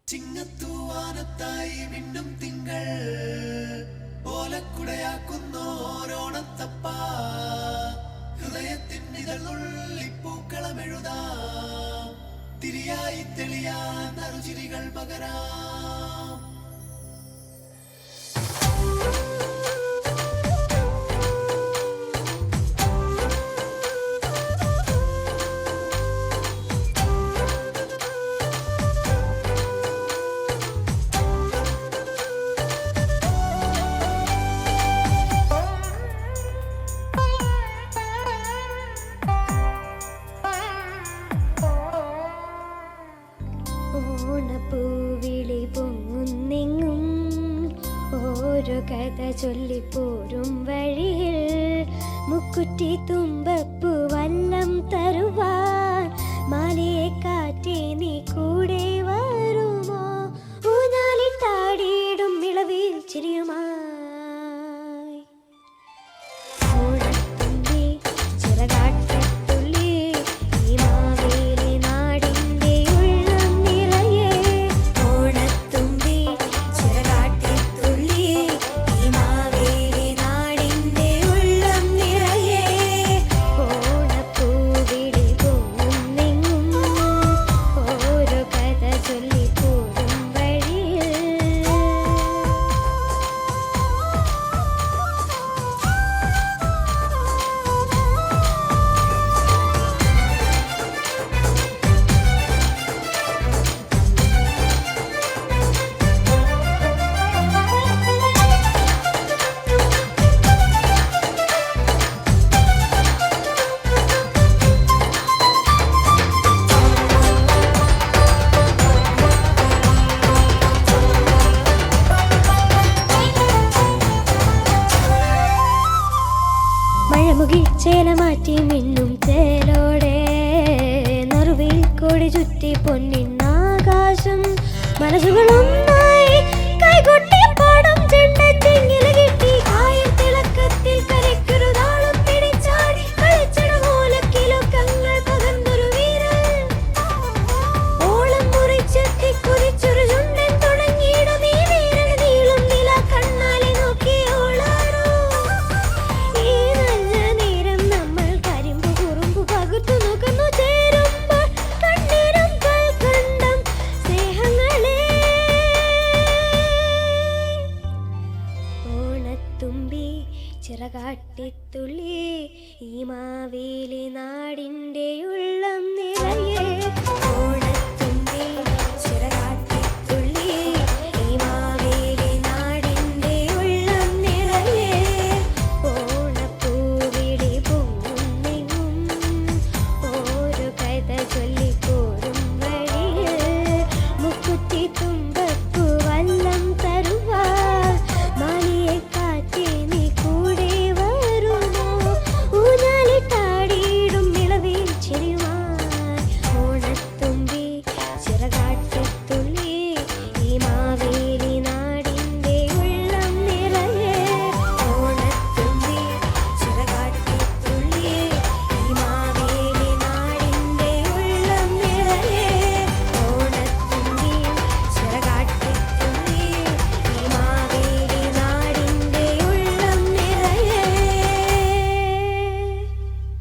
ചിങ്ങത്തൂവാനത്തായി മിന്നും തിങ്കൾ ഓലക്കുടയാക്കുന്നോരോണത്തപ്പ ഹൃദയത്തിൻ ഇതളുള്ളിപ്പൂക്കളമെഴുതാം തിരിയായി തെളിയാൻ നറുചിരികൾ പകരാം. ഓണപ്പൂവിളി പൊങ്ങുന്നെങ്ങും ഓരോ കഥ ചൊല്ലിപ്പോരും വഴിയിൽ മുക്കുറ്റി തുമ്പപ്പൂ വല്ലം തരുവാൻ മാലയെ കാറ്റി നീ കൂടെ വരുമോ ഊഞ്ഞാലിട്ടാടിയിടും ഇളവിൽ ചിരിയുമായി ചേല മാറ്റി മിന്നും ചേലോടെ നറുവിൽ കൊടി ചുറ്റി പൊന്നിന്നാകാശം മനസ്സുകളൊന്നായി കൈകൊട്ടി പാടും ചെണ്ട ചെങ്ങില കിട്ടി കായൽ തിളക്കത്തിൽ കരയ്ക്കൊരു താളം പിടിച്ചാടി കളിച്ചട മൂലക്കിലൊക്കങ്ങൾ പകർന്നൊരു വീരൻ ഓളം മുറിച്ചെത്തി കുതിച്ചൊരു ചുണ്ടൻ തുടങ്ങിയിടും ഈ വീരൻ നീളും നില കണ്ണാലെ നോക്കി ഓളാടോ ചിറകാട്ടിത്തുള്ളി ഈ മാവേലി നാ